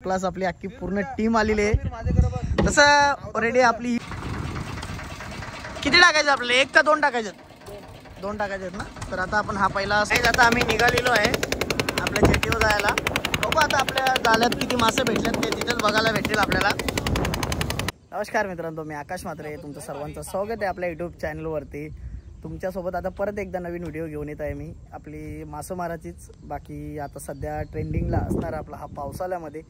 Class आपली अख्खी पूर्ण टीम आलेली आहे। तसं ऑलरेडी आपली किती टाकायचं आपल्याला, एक का दोन टाकायचे? दोन टाकायचे ना। तर आता आपण हा पहिला आता आम्ही निघालेलो आहे आपल्या जेटीवर जायला। बघू आता आपल्या जाळ्यात किती मासे भेटलेत ते तिथेच बघायला भेटतील आपल्याला। नमस्कार मित्रांनो, मी आकाश म्हात्रे, तुमचं सर्वांचं स्वागत आहे आपल्या यूट्यूब चॅनलवरती। तुमच्यासोबत आता परत एकदा नवीन व्हिडिओ घेऊन येत आहे मी, आपली मासेमाराचीच। बाकी आता सध्या ट्रेंडिंगला असणार आपला हा पावसाळ्यामध्ये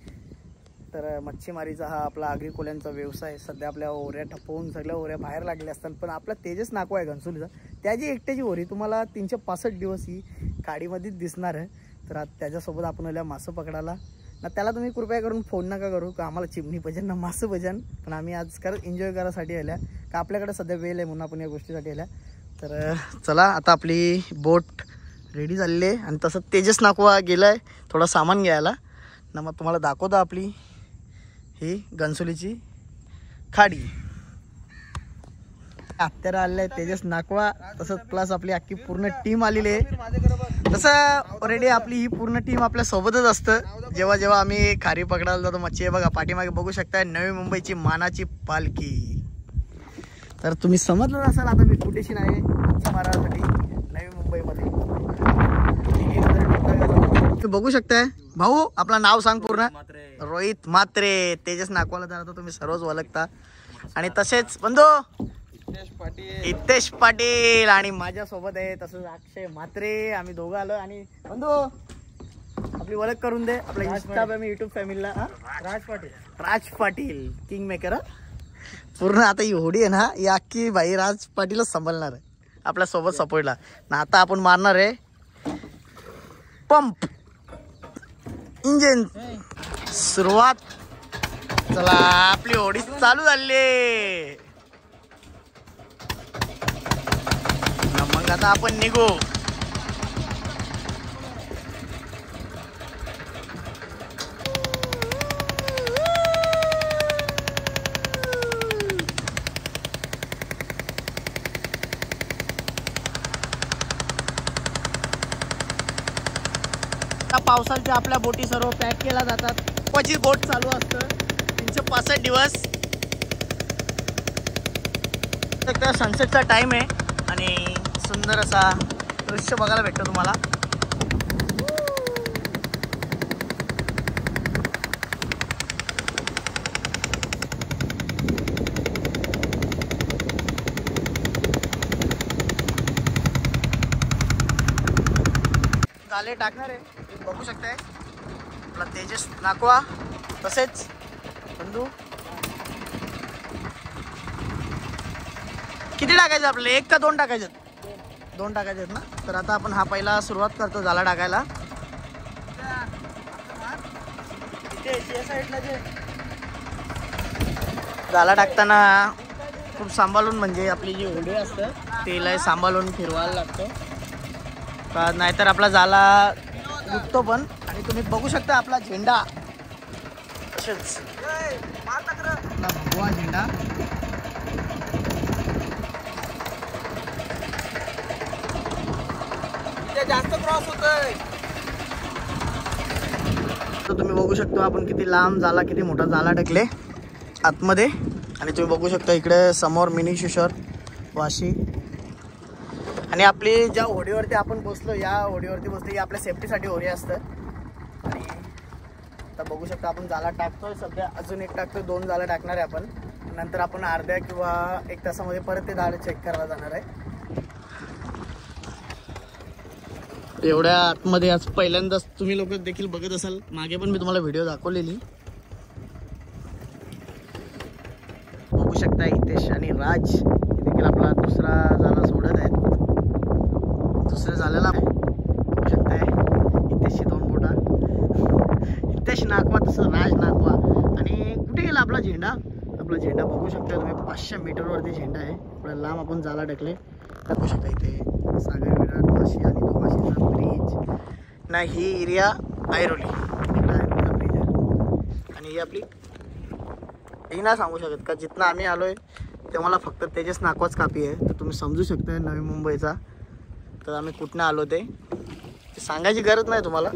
तर मच्छीमारीचा हा आपला आगरी कोल्यांचा व्यवसाय। सध्या आपल्या ओऱ्या ठपवून सगळ्या ओऱ्या बाहेर लागल्या असतात, पण आपला तेजस नाकवा आहे घनसोलीचा, त्याची एकट्याची ओरी तुम्हाला 365 दिवस ही काडीमध्येच दिसणार आहे। तर त्याच्यासोबत आपण आल्या मासे पकडायला ना। त्याला तुम्ही कृपया करून फोन नका करू का आम्हाला चिमणी पाहिजे ना मासे पाहिजे, पण आम्ही आज खरंच एन्जॉय करायसाठी आल्या का आपल्याकडे सध्या वेळ आहे म्हणून आपण या गोष्टीसाठी आल्या। तर चला आता आपली बोट रेडी झालेली आहे आणि तसं तेजस नाकवा गेलाय थोडा सामान घ्यायला ना। मग तुम्हाला दाखवतो आपली ही घनसोलीची खाडी। आत्याला आलेलं आहे तेजस नाकवा, तसंच प्लस आपली अख्खी पूर्ण टीम आलेली आहे। तसं ऑलरेडी आपली ही पूर्ण टीम आपल्या सोबतच असतं जेव्हा जेव्हा आम्ही खारी पकडायला जातो मच्छी। आहे बघा पाठीमागे बघू शकताय नवी मुंबईची मानाची पालखी। तर तुम्ही समजलं असाल आता मी कुठेशी नाही मच्छी मारायसाठी नवी मुंबईमध्ये। बघू शकताय भाऊ, आपलं नाव सांग पूर्ण? रोहित म्हात्रे। तेजस नाकवाला तर तुम्ही सर्वच ओळखता। आणि तसेच बंधू हितेश पाटील आणि माझ्या सोबत आहे तसंच अक्षय म्हात्रे। आम्ही दोघं आलो आणि बंधू आपली ओळख करून दे आपल्या इंस्टा युट्यूब फॅमिलीला। राज पाटील किंग मेकर पूर्ण। आता ही होडी आहे ना ही अख्खी भाई राज पाटीलच सांभाळणार आहे आपल्या सोबत सपोर्टला ना। आता आपण मारणार आहे पंप इंजिन सुरुवात। चला आपली होडी चालू झाली, मग आता आपण निघू। पावसाच्या आपल्या बोटी सर्व पॅक केल्या जातात, क्वचित बोट चालू असतं 365 दिवस। तर सनसेटचा टाइम आहे आणि सुंदर असा दृश्य बघायला भेटतो तुम्हाला। जाळे टाकणार आहे बघू शकताय आपला तेजस नाकवा तसेच बंधू। किती टाकायचं आपल्याला, एक का दोन टाकायचे? दोन टाकायचे ना। तर आता आपण हा पहिला सुरुवात करतो जाला टाकायला। जाला टाकताना खूप सांभाळून, म्हणजे आपली जी होडी असतं तेला सांभाळून फिरवायला लागतं का नाहीतर आपला जाला दुखतो पण। आणि तुम्ही बघू शकता आपला झेंडा तसेच भगवा झेंडा। जास्त क्रॉस होतोय तर तुम्ही बघू शकता आपण किती लांब जाला, किती मोठा जाला टाकले आतमध्ये। आणि तुम्ही बघू शकता इकडे समोर मिनी शिशर वाशी। आणि आपली ज्या होडीवरती आपण बसलो या होडीवरती बसलो ही आपल्या सेफ्टीसाठी होडी असतं। आणि आता बघू शकता आपण जाला टाकतोय सध्या, अजून एक टाकतोय, दोन जाला टाकणार आहे आपण। नंतर आपण अर्ध्या किंवा एक तासामध्ये परत ते जाळे चेक करायला जाणार आहे। एवढ्या आतमध्ये आज पहिल्यांदाच तुम्ही लोक देखील बघत असाल, मागे पण मी तुम्हाला व्हिडिओ दाखवलेली। बघू शकता हितेश आणि राज देखील आपला दुसरा जाला सोडत आहेत। दुसऱ्या झालेला बघू शकताय हितेशची दोन बोटा, हितेश नाकवा तसं राज नाकवा। आणि कुठे गेला आपला झेंडा? आपला झेंडा बघू शकता तुम्ही 500 मीटरवरती झेंडा आहे। आपल्या लांब आपण जाला टाकले बघू शकता इथे सागर विराट माशी आणि तो माशीचा ब्रिज ना। ही एरिया ऐरोली ब्रिज आहे आणि ही आपली ही नाही सांगू शकत का जिथनं आम्ही आलोय ते मला फक्त तेजस नाकवाच कापी आहे। तर तुम्ही समजू शकता नवी मुंबईचा तर आम्ही कुठनं आलो ते सांगायची गरज नाही तुम्हाला।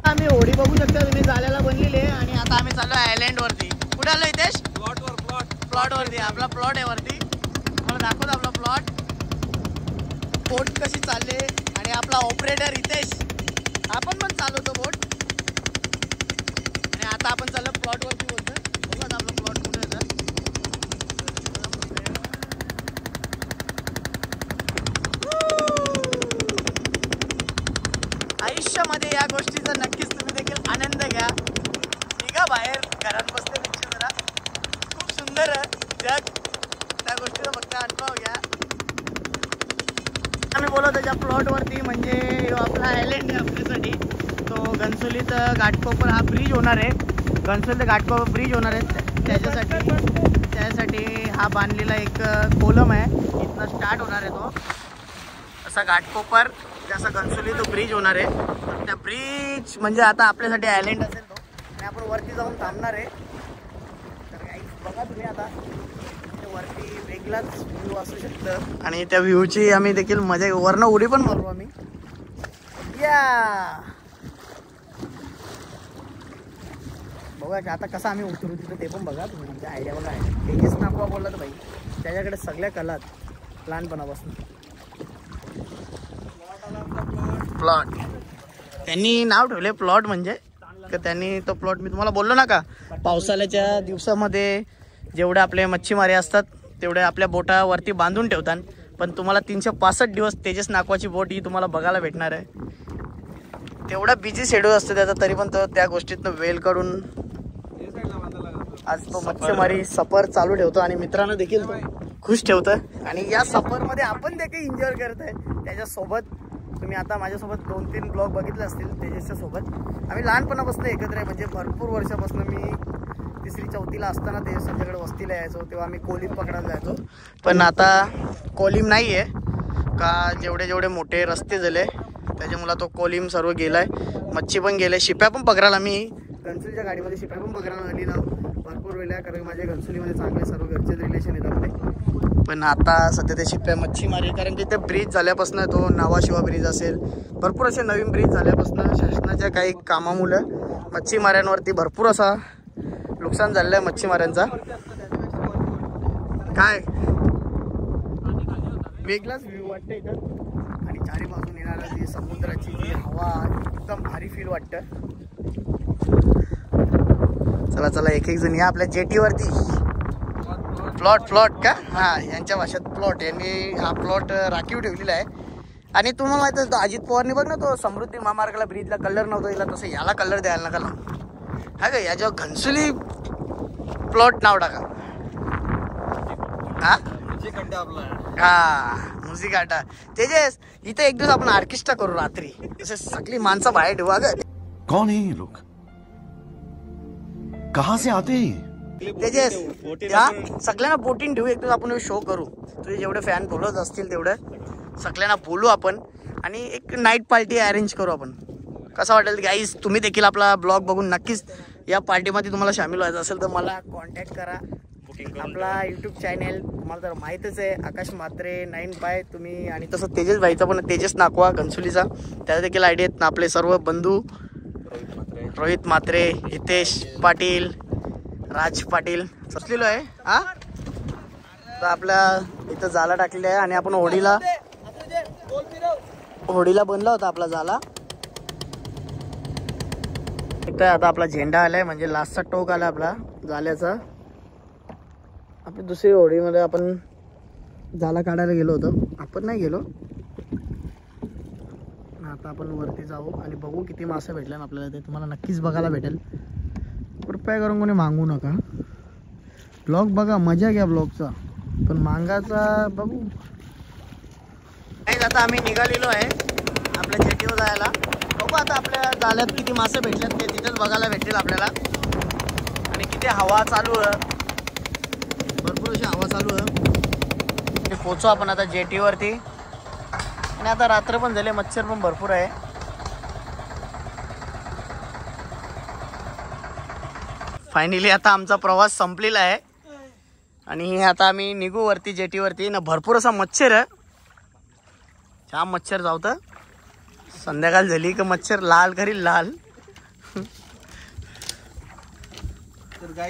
आम्ही होडी बघू शकता तुम्ही जाळ्याला बनलेली आहे आणि आता आम्ही चाललो आयलँड वरती. कुठे आलो हितेश? प्लॉट वरती. आपला प्लॉट आहे वरती. मला दाखवतो आपला प्लॉट, बोट कशी चालले आणि आपला ऑपरेटर हितेश आपण पण चालवतो बोट. आणि आता आपण चाललो प्लॉट वरती बोलतोय. बघा आपला प्लॉट कुठे आहे. आयुष्यामध्ये या गोष्टीचा नक्कीच तुम्ही देखील आनंद घ्या. निघा बाहेर, घरात बसण्यापेक्षा जरा खूप सुंदर जग, त्या गोष्टीचा फक्त अनुभव घ्या. आम्ही बोलतो त्याच्या प्लॉटवरती म्हणजे आपला आयलँड आहे आपल्यासाठी. तो घनसोलीत घाटकोपर हा ब्रिज होणार आहे. घनसोलीत घाटकोपर ब्रिज होणार आहे. त्याच्यासाठी हा बांधलेला एक कोलम आहे. इथनं स्टार्ट होणार आहे तो असा घाटकोपर, जसा घनसोली तो ब्रिज होणार आहे. त्या ब्रिज म्हणजे आता आपल्यासाठी आयलँड असेल तो, आणि आपण वरती जाऊन थांबणार आहे. तर काही बघा तुम्ही आता वरती वेगळाच व्ह्यू असू शकतं आणि त्या व्ह्यूची आम्ही देखील मजा वरनं उडी पण मारू आम्ही. या बघा आता कसं आम्ही उतरू तिथं ते पण बघा तुम्ही. म्हणजे आयडिया बघा. तेजस नाकवा बोलला तर भाई त्याच्याकडे सगळ्या कलात लहानपणापासून. प्लॉट त्यांनी नाव ठेवले प्लॉट म्हणजे त्यांनी तो प्लॉट मी तुम्हाला बोललो ना का, पावसाळ्याच्या दिवसामध्ये जेवढे आपले मच्छीमारी असतात तेवढे आपल्या बोटावरती बांधून ठेवतात. पण तुम्हाला 365 दिवस तेजस नाकवाची बोट ही तुम्हाला बघायला भेटणार आहे. तेवढा बिझी शेड्यूल असतं त्याचा, तरी पण तो त्या गोष्टीतनं वेळ काढून आज तो मच्छीमारी सफर चालू ठेवतो आणि मित्रांनो देखील तो खुश ठेवतं. आणि या सफरमध्ये आपण देखील एन्जॉय करत आहे त्याच्यासोबत. तुम्ही आता माझ्यासोबत 2-3 ब्लॉग बघितले असतील तेजसच्या सोबत. आम्ही लहानपणापासून एकत्र आहे, म्हणजे भरपूर वर्षापासून. मी 3री-4थीला असताना तेजस त्यांच्याकडे वस्तीला यायचो, तेव्हा आम्ही कोलीम पकडायला जायचो. पण आता कोलीम नाही आहे का, जेवढे मोठे रस्ते झाले त्याच्यामुळे तो कोलीम सर्व गेलाय. मच्छी पण गेले, शिप्या पण पकडायला. मी घनसोलीच्या गाडीमध्ये शिप्या पण पकडायला झाली ना भरपूर वेळा, कारण माझ्या घनसोलीमध्ये चांगले सर्व घरचे रिलेशन आहेत आपले. पण आता सध्या ते शिप्या मच्छीमारी, कारण की ते ब्रिज झाल्यापासून, तो नावाशिवा ब्रिज असेल, भरपूर असे नवीन ब्रिज झाल्यापासून शासनाच्या काही कामामुळे मच्छीमाऱ्यांवरती भरपूर असा नुकसान झालेलं आहे मच्छीमाऱ्यांचा. काय वेगळाच व्ह्यू वाटतं इथं आणि चारी बाजून येणारा जी समुद्राची जी हवा एकदम भारी फील वाटतं. चला एक जण या आपल्या जेटीवरती. प्लॉट का, हा यांच्या भाषेत प्लॉट. यांनी हा प्लॉट राखीव ठेवलेला आहे. आणि तुम्हाला माहिती आहे अजित पवारने बघ ना तो समृद्धी महामार्गाला ब्रिजला कलर नव्हता दिला, तसं याला कलर द्यायला नका हा का. याच्यावर घनसोली प्लॉट नाव टाका. हा म्युझिक आटा. तेजस इथे एक दिवस आपण ऑर्केस्ट्रा करू रात्री, तसे सगळी माणसं बाहेर ठेवू. अगं कौन है ये लोग, कहाँ से आते हैं? तेजस सगळ्यांना बोटीन ठेवू. एक दिवस आपण शो करू. तुझे जेवढे फॅन बोलत असतील तेवढं सगळ्यांना बोलू आपण आणि एक नाईट पार्टी अरेंज करू आपण. कसं वाटेल गाईज, तुम्ही देखील आपला ब्लॉग बघून नक्कीच या पार्टीमध्ये तुम्हाला सामील व्हायचं असेल तर मला कॉन्टॅक्ट करा. आपला यूट्यूब चॅनेल तुम्हाला तर माहीतच आहे, आकाश म्हात्रे 9 तुम्ही. आणि तसं तेजस भाईचा पण, तेजस नाकवा घनसोलीचा, त्याचा देखील आयडिया आहेत. आपले सर्व बंधू रोहित म्हात्रे, हितेश पाटील, राज पाटील बसलेलो आहे. हा तर आपल्या इथं जाला टाकलेला आहे आणि आपण होडीला बनला होता आपला जाला. इथं आता आपला झेंडा आलाय, म्हणजे लास्टचा टोक आला आपला जाल्याचा. आपली दुसरी होडीमध्ये आपण जाला काढायला गेलो होतो, आपण नाही गेलो. आता आपण वरती जाऊ आणि बघू किती मासे भेटले ना आपल्याला. ते तुम्हाला नक्कीच बघायला भेटेल. कृपया करून कोणी मागू नका. ब्लॉग बघा, मजा घ्या ब्लॉगचा, पण मागाचा बघू. आता आम्ही निघालेलो आहे आपल्या जेटीवर जायला. बघू आता आपल्या जाळ्यात किती मासे भेटलेत ते तिथेच बघायला भेटतील आपल्याला. आणि किती हवा चालू आहे, भरपूर अशी हवा चालू आहे. पोचू आपण आता जेटीवरती. आणि आता रात्र पण झाले, मच्छर पण भरपूर आहे. फायनली आता आमचा प्रवास संपलेला आहे आणि आता आम्ही निघू वरती जेटीवरती. ना भरपूर असा मच्छर आहे, छान मच्छर जावतं. संध्याकाळ झाली की मच्छर लाल करी लाल. तर गाईज